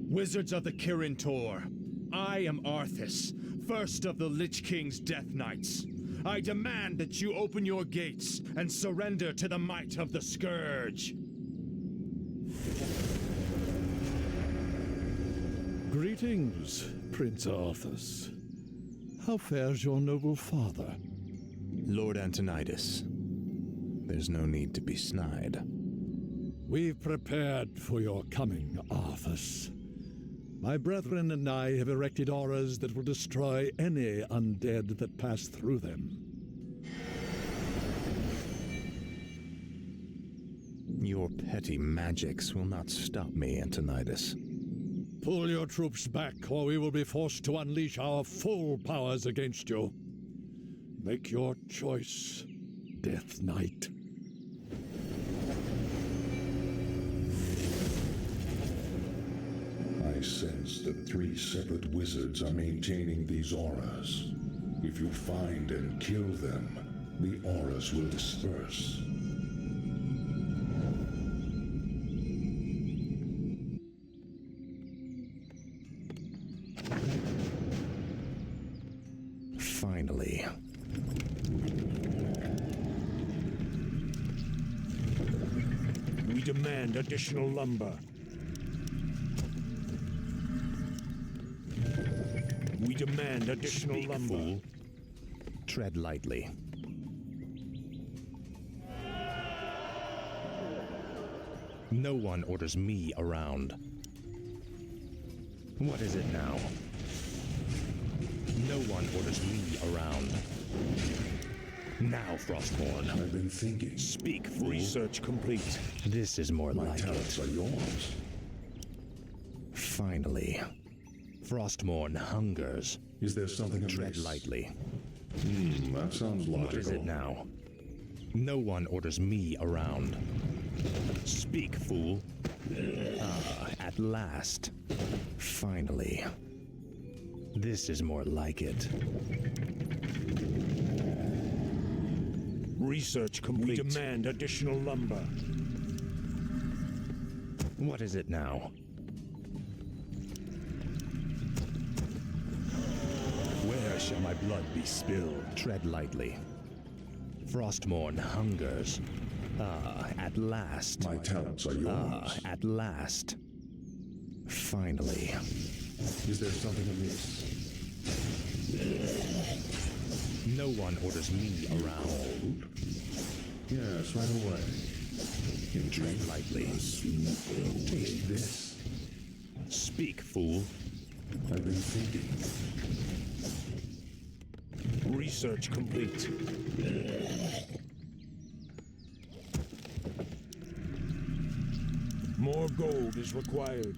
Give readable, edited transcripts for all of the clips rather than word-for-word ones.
Wizards of the Kirin Tor, I am Arthas, first of the Lich King's Death Knights. I demand that you open your gates and surrender to the might of the Scourge. Greetings, Prince Arthas. How fares your noble father? Lord Antonidas, there's no need to be snide. We've prepared for your coming, Arthas. My brethren and I have erected auras that will destroy any undead that pass through them. Your petty magics will not stop me, Antonidas. Pull your troops back, or we will be forced to unleash our full powers against you. Make your choice, Death Knight. I sense that 3 separate wizards are maintaining these auras. If you find and kill them, the auras will disperse. Finally. We demand additional lumber. We demand additional lumber. Fool. Tread lightly. No one orders me around. What is it now? No one orders me around. Now, Frostborn. I've been thinking. Speak, fool. Research complete. This is more My like talents it. are yours. Finally. Frostborn hungers. Is there something amiss? Tread lightly. That sounds logical. What is it now? No one orders me around. Speak, fool. Ah, at last. Finally. This is more like it. Research complete. We demand additional lumber. What is it now? Where shall my blood be spilled? Tread lightly. Frostborn hungers. Ah, at last. My talents are yours. Ah, at last. Finally. Is there something amiss? No one orders me around. Yes, right away. Tread lightly. Taste this. Speak, fool. I've been thinking. Research complete. More gold is required.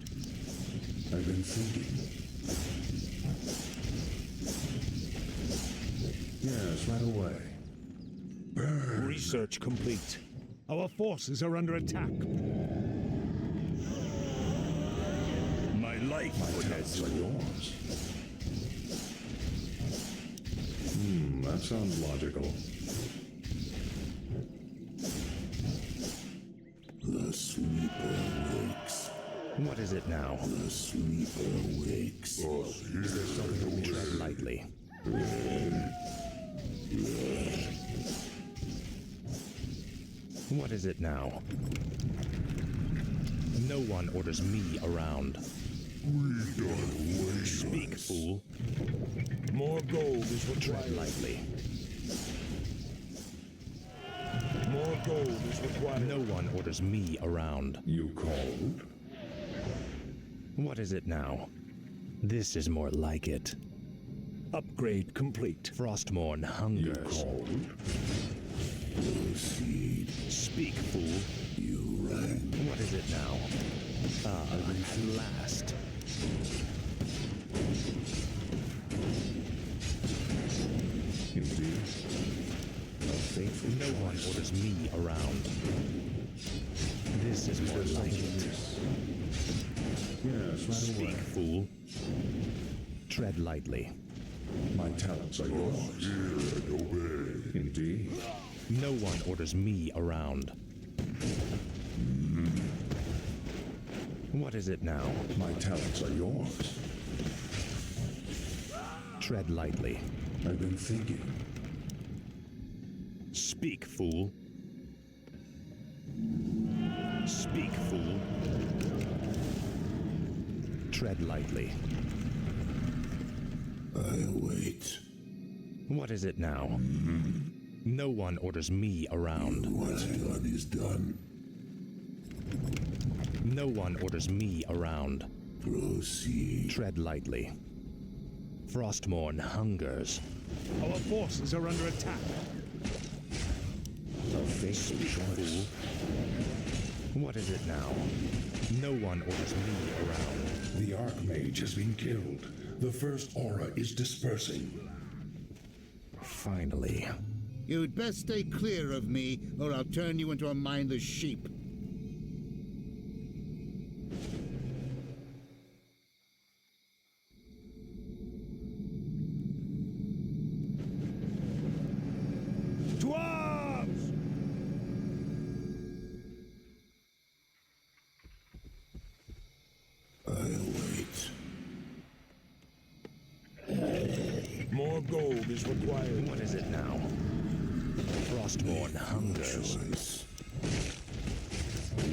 I've been thinking. Yes, right away. Burn. Research complete. Our forces are under attack. My life Talents are yours. That sounds logical. The sleeper wakes. What is it now? The sleeper wakes. Is there something amiss? Tread lightly. What is it now? No one orders me around. Speak, fool. More gold is Tread required. lightly. More gold is required. No one orders me around. You called? What is it now? This is more like it. Upgrade complete. Frostborn You hungers. called? Proceed. Speak, fool. You rang. What is it now? Ah, at last. Indeed. A faithful No one choice. orders me around. This is more like it. Yes, right Speak, away. fool. Tread lightly. My talents are yours. Hear and obey. Indeed. No one orders me around. What is it now? My talents are yours. Tread lightly. I've been thinking. Speak, fool. Speak, fool. Tread lightly. I await. What is it now? No one orders me around. What's done is done. No one orders me around. Proceed. Tread lightly. Frostmourne hungers. Our forces are under attack. A fateful choice. What is it now? No one orders me around. The Archmage has been killed. The first aura is dispersing. Finally. You'd best stay clear of me, or I'll turn you into a mindless sheep. To arms! I await. More gold is required. What is it now? Frostmourne hungers. Choice.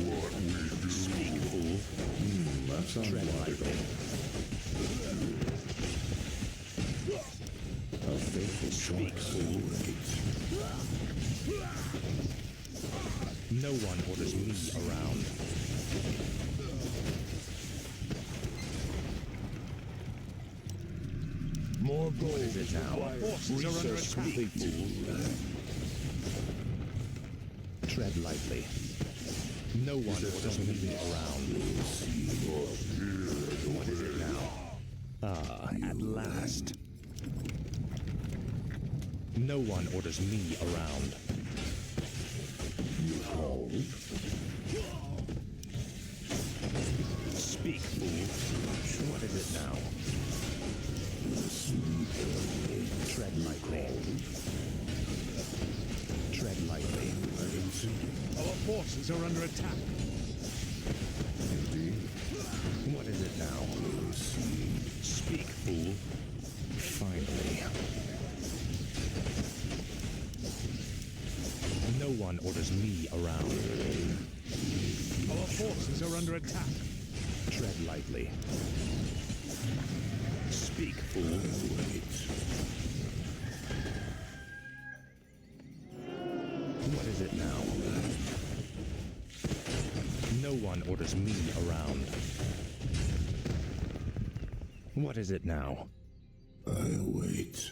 What we do. Speak, fool. That sounds Tread logical. lightly. A faithful Speak, choice. fool. No one orders me around. More gold What is it now? Forces are under attack. Speak, fool. Tread lightly. No one orders me around. What is it now? Ah, at last. No one orders me around. You called? Speak, fool. What is it now? Tread lightly. Tread lightly. Our forces are under attack. What is it now? Speak, fool. Finally. No one orders me around. Our forces are under attack. Tread lightly. Speak, fool. What is it now? No one orders me around. What is it now? I await.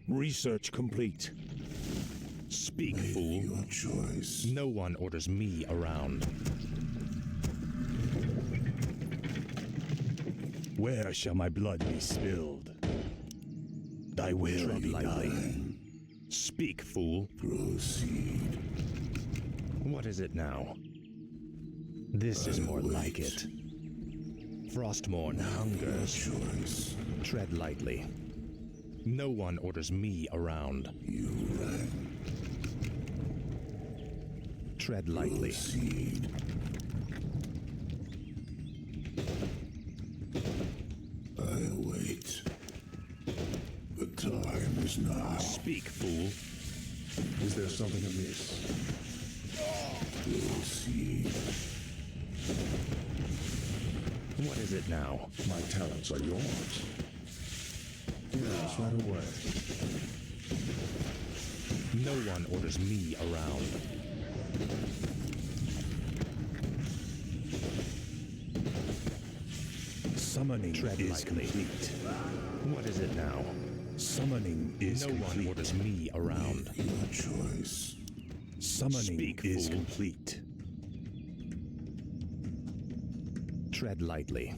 Research complete. Speak, fool. Your choice. No one orders me around. Where shall my blood be spilled? Thy will Tread be lightly. done. Speak, fool. Proceed. What is it now? This is more like it. Frostmourne hungers. Choice. Tread lightly. No one orders me around. You rang. Tread lightly. Proceed. I await. The time is now. Speak, fool. Is there something amiss? Proceed. What is it now? My talents are yours. Yes, right away. No one orders me around. Summoning Tread is lightly. complete. What is it now? Summoning is No complete. one orders me around. Your choice. Summoning Speak, is fool. complete. Tread lightly.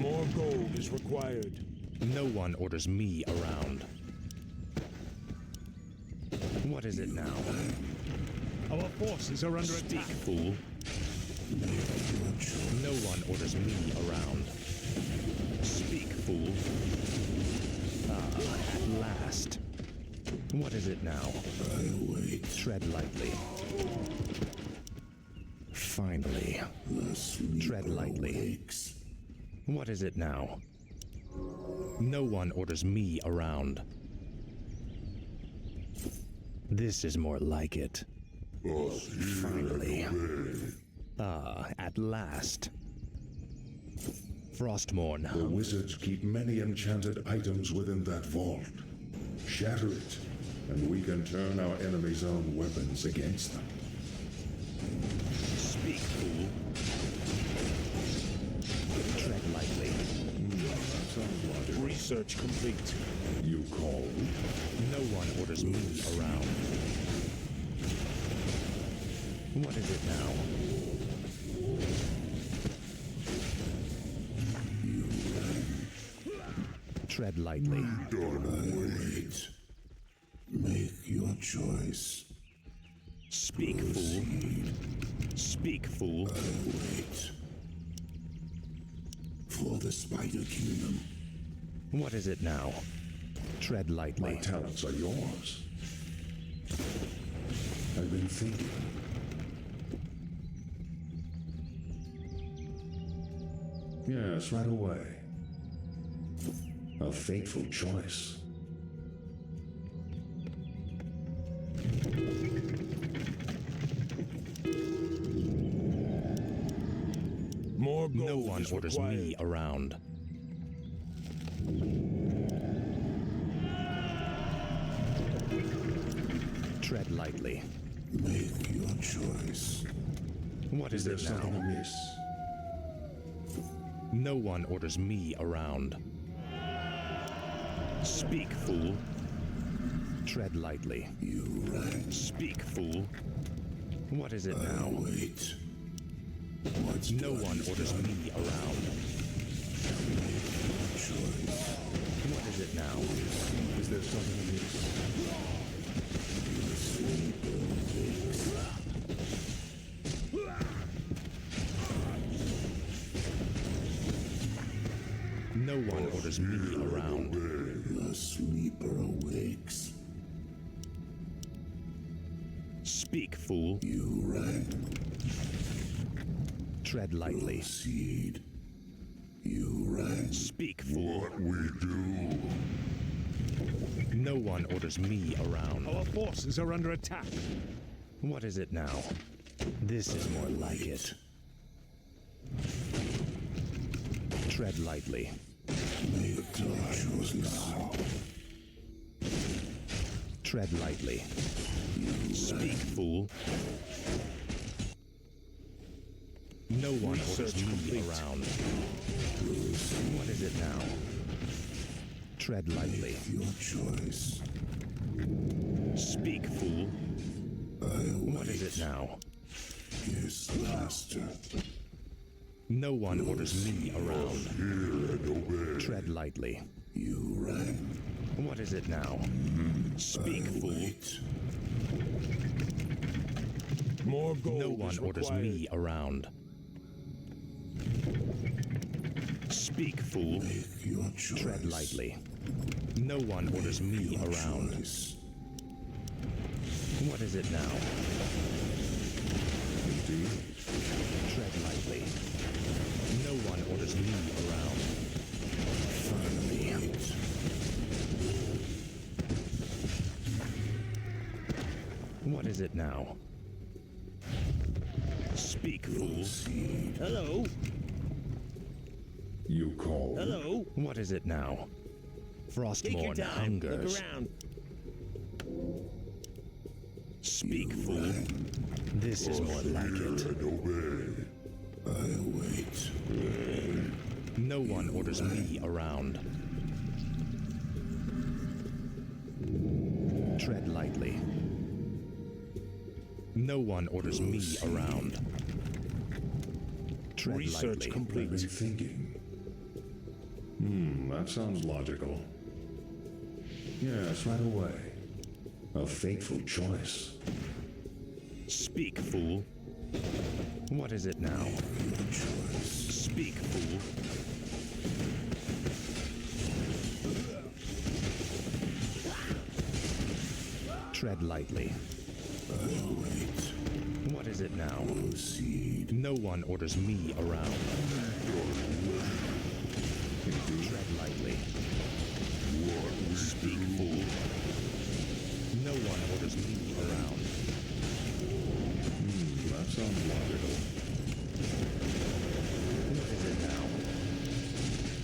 More gold is required. No one orders me around. What is it now? Our forces are under Speak, attack. fool. No one orders me around. Speak, fool. Ah, at last. What is it now? I await. Tread lightly. Finally. The sleeper Tread lightly. awakes. What is it now? No one orders me around. This is more like it. Finally. Ah, at last. Frostmourne. The wizards keep many enchanted items within that vault. Shatter it, and we can turn our enemy's own weapons against them. Speak, fool. Tread lightly. Research complete. You call? No one orders me around. What is it now? Tread lightly. I await. Make your choice. Speak, fool. Speak, fool. Wait. For the Spider Kingdom. What is it now? Tread My lightly. talents are yours. I've been thinking. Yes, right away. A fateful choice. More gold No one is orders required. me around. Tread lightly. Make your choice. What is Is there it something now? amiss? No one orders me around. Speak, fool. Tread lightly. You rang. Speak, fool. What is it I now? wait. What's No done one is orders done. me around. Choice. What is it now? Is there something amiss? No one orders me around. The sleeper awakes. Speak, fool. You rang. Tread lightly. Proceed. You rang. Speak, fool. What we do? No one orders me around. Our forces are under attack. What is it now? This is more like it. Tread lightly. Make your choice now. Tread lightly. Speak, fool. No one orders Research me complete. around. What is it now? Tread lightly. Your choice. Speak, fool. I await. What is it now? Yes, master. No one orders me around. Hear and obey. Tread lightly. You rang. What is it now? Speak, fool. Wait. More gold No one is orders required. me around. Speak, fool. Make your choice. Tread lightly. No one orders me Your around. choice. What is it now? Indeed. Tread lightly. No one orders me around. Finally. What is it now? Speak, fool. Hello? You call? Hello? What is it now? Take your Frostmourne time. hungers. Look around. Speak, fool. This is more like it. And obey. I await. No one orders me around. Tread lightly. No one orders me around. Tread Research lightly. I've complete. been thinking. That sounds logical. Yes, right away. A fateful choice. Speak, fool. What is it now? Speak, fool. Tread lightly. I'll wait. What is it now? Proceed. No one orders me around. Tread lightly. Speak, fool. No one orders me around. That sounds logical. What is it now?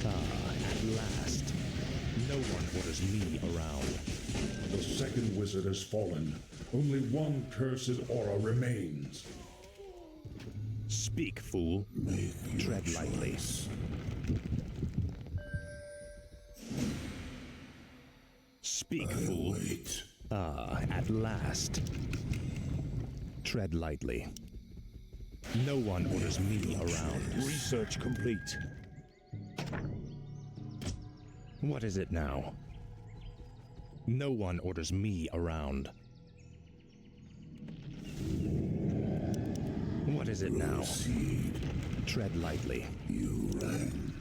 Ah, at last. No one orders me around. The second wizard has fallen. Only one cursed aura remains. Speak, fool. Make your Tread lightly. choice. Speak, I'll fool. wait. Ah, at last. Tread lightly. No one orders me around. Research complete. What is it now? No one orders me around. What is it now? Proceed. Tread lightly. You ran.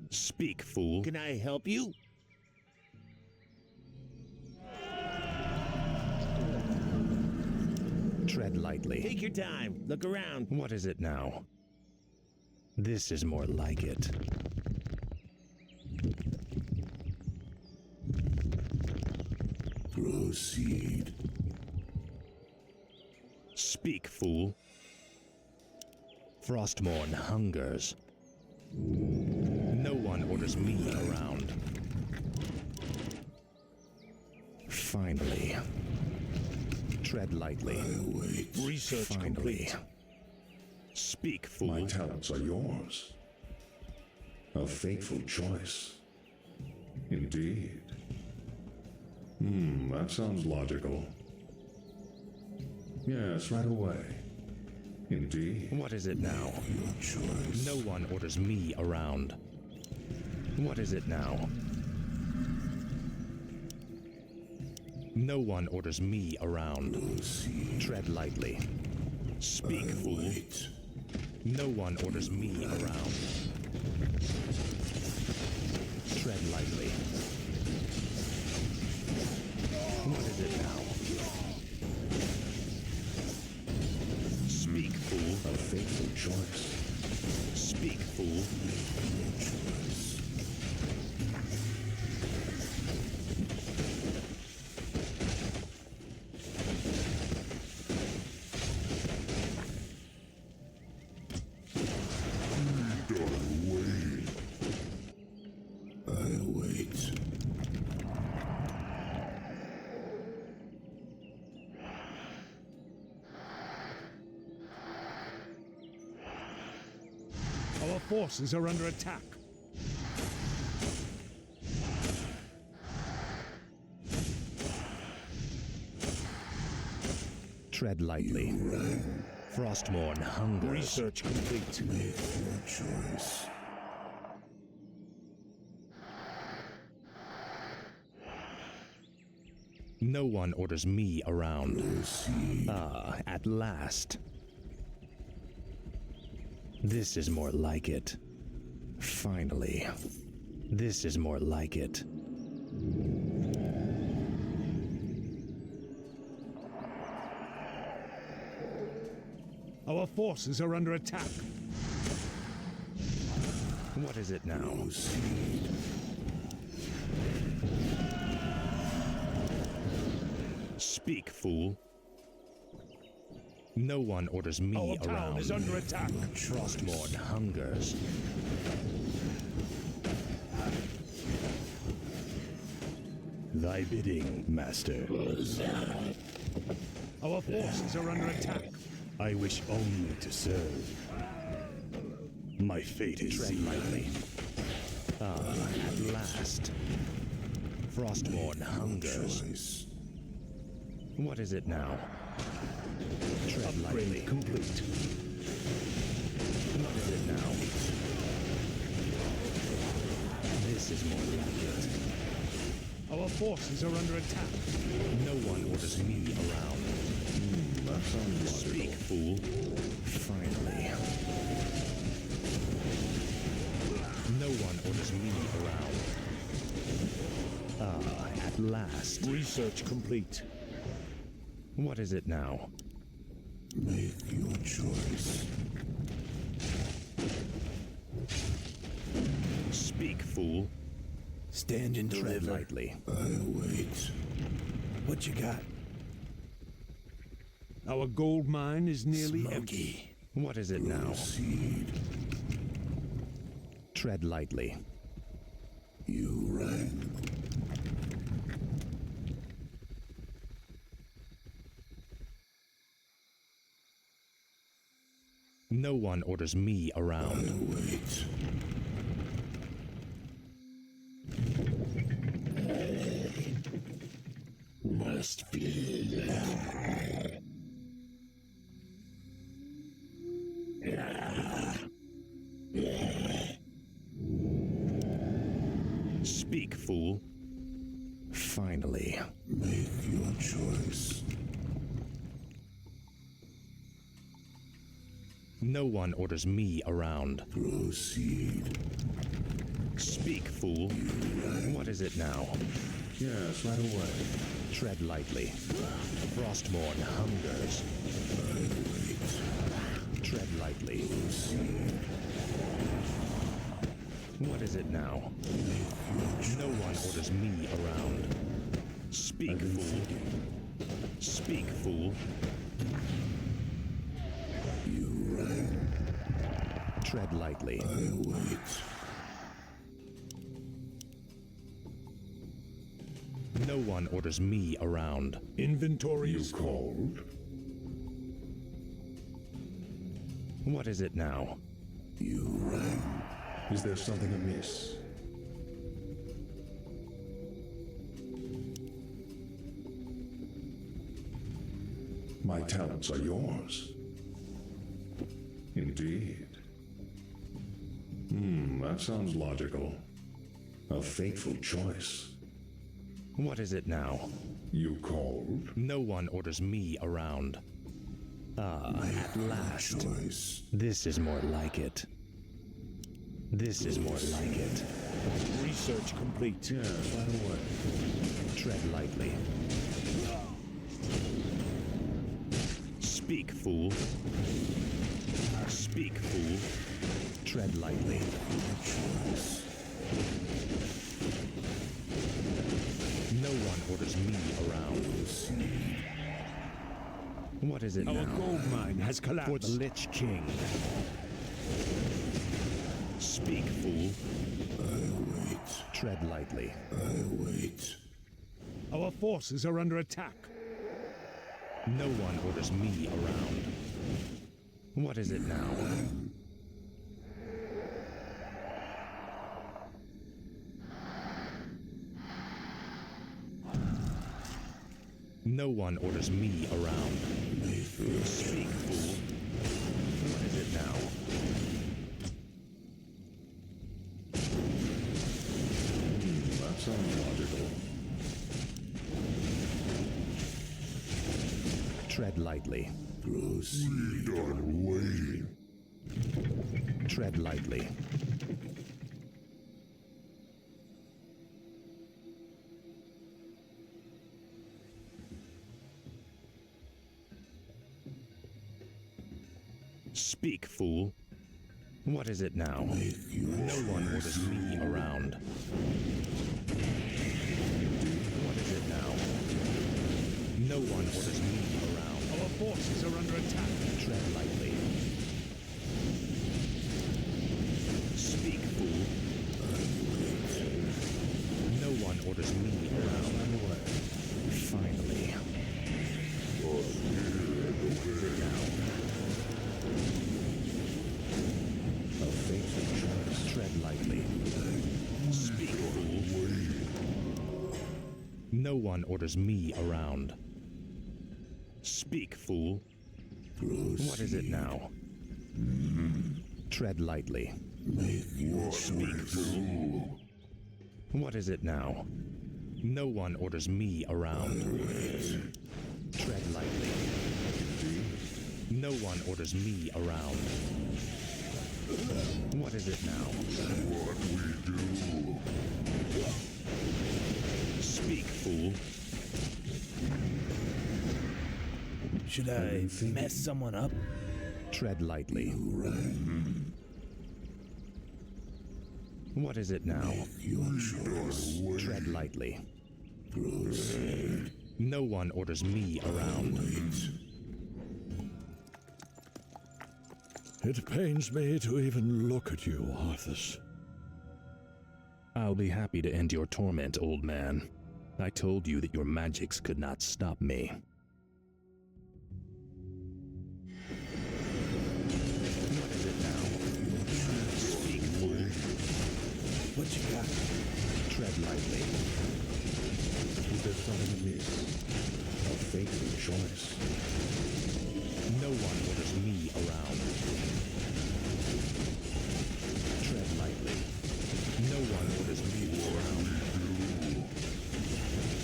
Speak, fool. Can I help you? Tread lightly. Take your time. Look around. What is it now? This is more like it. Proceed. Speak, fool. Frostmourne hungers. No one orders me around. Finally. Tread lightly. I'll wait. Research Finally. complete. Speak, My fool. talents are yours. A fateful choice. Indeed. That sounds logical. Yes, right away. Indeed. What is it now? Your choice. No one orders me around. What is it now? No one orders me around. Proceed. Tread lightly. Speak, I'll fool. wait. No one orders me around. Tread lightly. What is it now? Speak, fool. A fateful choice. Speak, fool. I'll wait. Our forces are under attack. Tread lightly. Frostmourne hungers. Research complete. Make your choice. No one orders me around. Proceed. Ah, at last. This is more like it. Finally. This is more like it. Our forces are under attack. What is it now? Proceed. Speak, fool. No one orders me Our town around. is under attack. Frostmourne hungers. Thy bidding, master. Our forces are under attack. I wish only to serve. My fate is Tread sealed. lightly. Ah, at last. Frostmourne hungers. Choice. What is it now? Tread lightly. Upgrade complete. What is it now? This is more like it. Our Our forces are under attack. No one orders me around. That sounds Speak, logical. fool. Finally. No one orders me around. Ah, at last. Research complete. What is it now? Make your choice. Speak, fool. Stand and Tread deliver. lightly. I wait. What you got? Our gold mine is nearly empty. What is it now? Proceed. Tread lightly. You rang. No one orders me I around. wait. Must be. Speak, fool. Finally. Make your choice. No one orders me around. Proceed. Speak, fool. What is it now? Yes, right away. Tread lightly. Frostmourne hungers. I wait. Tread lightly. Proceed. What is it now? No one orders me around. Speak, fool. Speak, fool. You rang. Tread lightly. I wait. No one orders me around. Inventory You is called? What is it now? You rang. Is there something amiss? My talents are yours. Indeed. That sounds logical. A fateful choice. What is it now? You called? No one orders me around. Ah, at last. Choice. This is more like it. This is more like it. research complete. Yes, right away. Tread lightly. Speak, fool. Speak, fool. Tread lightly. No one orders me around. What is it Our now? gold mine has For the collapsed. Lich King. Speak, fool. Tread lightly. I wait. Our forces are under attack. No one orders me around. What is it now? No one orders me around. Speak, fool. What is it now? That sounds logical. Tread lightly. Proceed. Done waiting. Tread lightly. Speak, fool. What is it now? No one orders me around. What is it now? No one orders me around. Our forces are under attack. Tread lightly. Speak, fool. No one orders me around. Finally. Sit down. A fateful choice. Tread lightly. Speak, fool. No one orders me around. Speak, fool. What is it now? Tread lightly. Speak, fool. What is it now? No one orders me around. Tread lightly. No one orders me around. What is it now? What we do. Speak, fool. Should I mess someone up? Tread lightly. Rang. What is it now? Your choice. Tread lightly. Proceed. No one orders me around. It pains me to even look at you, Arthas. I'll be happy to end your torment, old man. I told you that your magics could not stop me. What is it now? Speak, fool. What you got? Tread lightly. Is there something amiss? A fatal choice. No one orders me around. Tread lightly. No one orders me around.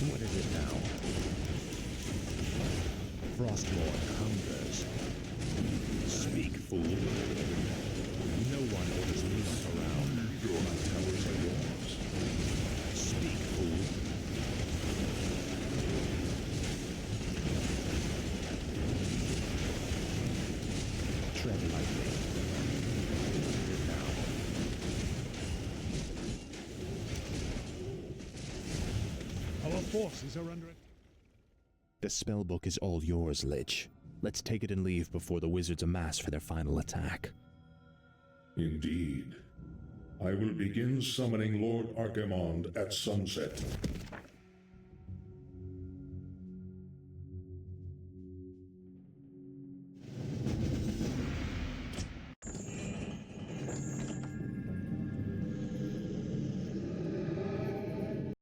What is it now? Frostmourne hungers. Speak, fool. No one orders me around. My towers are yours. Speak, fool. Tread lightly. What is it now? Our forces are under it. The spellbook is all yours, Lich. Let's take it and leave before the wizards amass for their final attack. Indeed. I will begin summoning Lord Archimond at sunset.